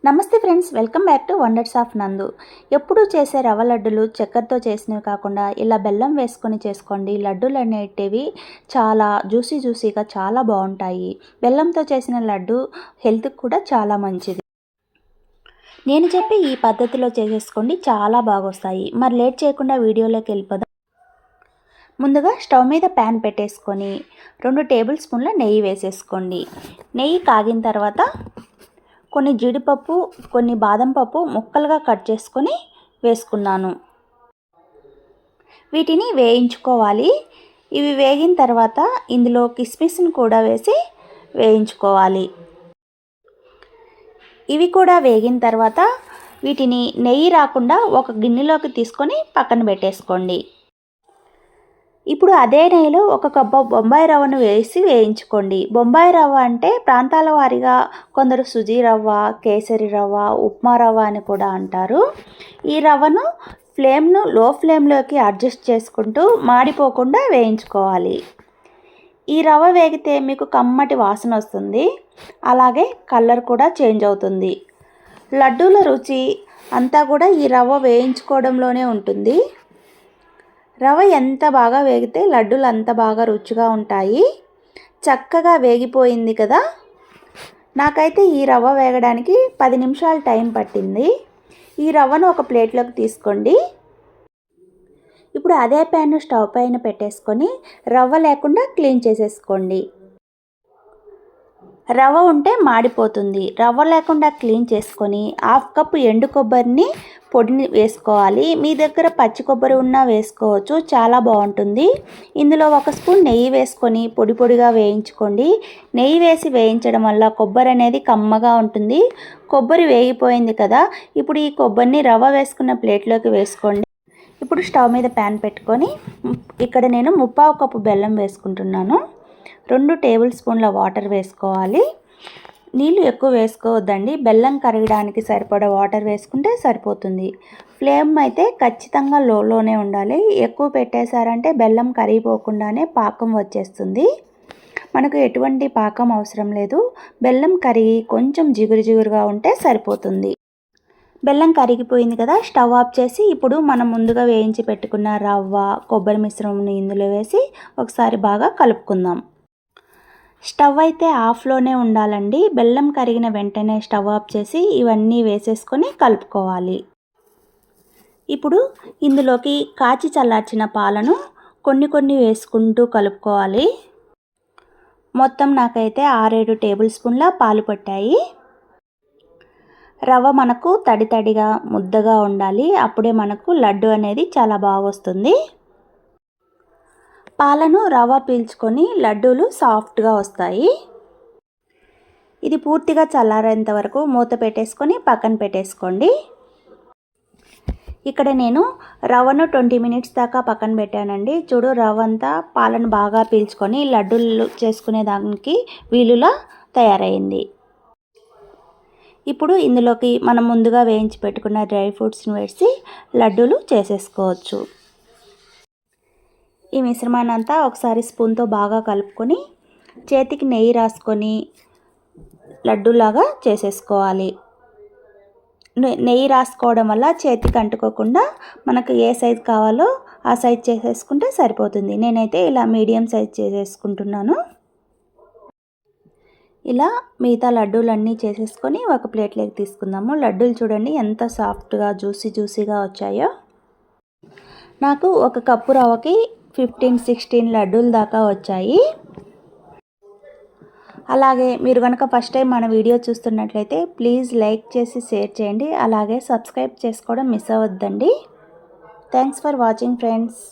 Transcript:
నమస్తే friends, welcome back to wonders of నందు. ఎప్పుడు చేసే రవ్వ లడ్డులు చక్కెరతో చేసినవి కాకుండా ఇలా బెల్లం వేసుకొని చేసుకోండి. లడ్డూలు అనేటివి చాలా జ్యూసీగా చాలా బాగుంటాయి. బెల్లంతో చేసిన లడ్డు హెల్త్కి కూడా చాలా మంచిది. నేను చెప్పి ఈ పద్ధతిలో చేసేసుకోండి, చాలా బాగా వస్తాయి. మరి లేట్ చేయకుండా వీడియోలోకి వెళ్ళిపోదాం. ముందుగా స్టవ్ మీద ప్యాన్ పెట్టేసుకొని 2 టేబుల్ స్పూన్ల నెయ్యి వేసేసుకోండి. నెయ్యి కాగిన తర్వాత కొన్ని జీడిపప్పు, కొన్ని బాదం పప్పు ముక్కలుగా కట్ చేసుకొని వేసుకున్నాను. వీటిని వేయించుకోవాలి. ఇవి వేగిన తర్వాత ఇందులో కిస్మిస్ని కూడా వేసి వేయించుకోవాలి. ఇవి కూడా వేగిన తర్వాత వీటిని నెయ్యి రాకుండా ఒక గిన్నెలోకి తీసుకొని పక్కన పెట్టేసుకోండి. ఇప్పుడు అదే నెయ్యిలో 1 కప్పు బొంబాయి రవ్వను వేసి వేయించుకోండి. బొంబాయి రవ్వ అంటే ప్రాంతాల వారీగా కొందరు సుజీ రవ్వ, కేసరి రవ్వ, ఉప్మా రవ్వ అని కూడా అంటారు. ఈ రవ్వను ఫ్లేమ్ను లో ఫ్లేమ్లోకి అడ్జస్ట్ చేసుకుంటూ మాడిపోకుండా వేయించుకోవాలి. ఈ రవ్వ వేగితే మీకు కమ్మటి వాసన వస్తుంది, అలాగే కలర్ కూడా చేంజ్ అవుతుంది. లడ్డూల రుచి అంతా కూడా ఈ రవ్వ వేయించుకోవడంలోనే ఉంటుంది. రవ్వ ఎంత బాగా వేగితే లడ్డూలు అంత బాగా రుచిగా ఉంటాయి. చక్కగా వేగిపోయింది కదా. నాకైతే ఈ రవ్వ వేగడానికి 10 నిమిషాలు టైం పట్టింది. ఈ రవ్వను ఒక ప్లేట్లోకి తీసుకోండి. ఇప్పుడు అదే ప్యాన్ స్టవ్ పైన పెట్టేసుకొని రవ్వ లేకుండా క్లీన్ చేసేసుకోండి. రవ్వ ఉంటే మాడిపోతుంది. రవ్వ లేకుండా క్లీన్ చేసుకొని 1/2 కప్పు ఎండు కొబ్బరిని పొడిని వేసుకోవాలి. మీ దగ్గర పచ్చి కొబ్బరి ఉన్నా వేసుకోవచ్చు, చాలా బాగుంటుంది. ఇందులో 1 స్పూన్ నెయ్యి వేసుకొని పొడిగా వేయించుకోండి. నెయ్యి వేసి వేయించడం వల్ల కొబ్బరి అనేది కమ్మగా ఉంటుంది. కొబ్బరి వేగిపోయింది కదా. ఇప్పుడు ఈ కొబ్బరిని రవ్వ వేసుకున్న ప్లేట్లోకి వేసుకోండి. ఇప్పుడు స్టవ్ మీద ప్యాన్ పెట్టుకొని ఇక్కడ నేను 1/4 కప్పు బెల్లం వేసుకుంటున్నాను. 2 టేబుల్ స్పూన్ల వాటర్ వేసుకోవాలి. నీళ్ళు ఎక్కువ వేసుకోవద్దండి. బెల్లం కరగడానికి సరిపడా వాటర్ వేసుకుంటే సరిపోతుంది. ఫ్లేమ్ అయితే ఖచ్చితంగా లోనే ఉండాలి. ఎక్కువ పెట్టేశారంటే బెల్లం కరిగిపోకుండానే పాకం వచ్చేస్తుంది. మనకు ఎటువంటి పాకం అవసరం లేదు. బెల్లం కరిగి కొంచెం జిగురుగా ఉంటే సరిపోతుంది. బెల్లం కరిగిపోయింది కదా. స్టవ్ ఆఫ్ చేసి ఇప్పుడు మనం ముందుగా వేయించి పెట్టుకున్న రవ్వ, కొబ్బరి మిశ్రమం ఇందులో వేసి ఒకసారి బాగా కలుపుకుందాం. స్టవ్ అయితే ఆఫ్లోనే ఉండాలండి. బెల్లం కరిగిన వెంటనే స్టవ్ ఆఫ్ చేసి ఇవన్నీ వేసేసుకొని కలుపుకోవాలి. ఇప్పుడు ఇందులోకి కాచి చల్లార్చిన పాలను కొన్ని వేసుకుంటూ కలుపుకోవాలి. మొత్తం నాకైతే 6-7 టేబుల్ స్పూన్ల పాలు పట్టాయి. రవ్వ మనకు తడిగా ముద్దగా ఉండాలి. అప్పుడే మనకు లడ్డు అనేది చాలా బాగా వస్తుంది. పాలను రవ్వ పీల్చుకొని లడ్డూలు సాఫ్ట్గా వస్తాయి. ఇది పూర్తిగా చల్లారేంత వరకు మూత పెట్టేసుకొని పక్కన పెట్టేసుకోండి. ఇక్కడ నేను రవ్వను 20 మినిట్స్ దాకా పక్కన పెట్టానండి. చూడు, రవ్వ అంతా పాలను బాగా పీల్చుకొని లడ్డూలు చేసుకునే దానికి వీలులా తయారైంది. ఇప్పుడు ఇందులోకి మనం ముందుగా వేయించి పెట్టుకున్న డ్రై ఫ్రూట్స్ని వేసి లడ్డూలు చేసేసుకోవచ్చు. ఈ మిశ్రమాన్ని అంతా ఒకసారి స్పూన్తో బాగా కలుపుకొని చేతికి నెయ్యి రాసుకొని లడ్డూలాగా చేసేసుకోవాలి. నెయ్యి రాసుకోవడం వల్ల చేతికి అంటుకోకుండా మనకు ఏ సైజు కావాలో ఆ సైజ్ చేసేసుకుంటే సరిపోతుంది. నేనైతే ఇలా మీడియం సైజ్ చేసేసుకుంటున్నాను. ఇలా మిగతా లడ్డూలన్నీ చేసేసుకొని ఒక ప్లేట్లోకి తీసుకుందాము. లడ్డూలు చూడండి ఎంత సాఫ్ట్గా జ్యూసీగా వచ్చాయో. నాకు 1 కప్పు రవ్వకి 15-16 లడ్డూల దాకా వచ్చాయి. అలాగే మీరు కనుక ఫస్ట్ టైం మన వీడియో చూస్తున్నట్లయితే ప్లీజ్ లైక్ చేసి షేర్ చేయండి. అలాగే సబ్స్క్రైబ్ చేసుకోవడం మిస్ అవ్వద్దండి. Thanks for watching friends.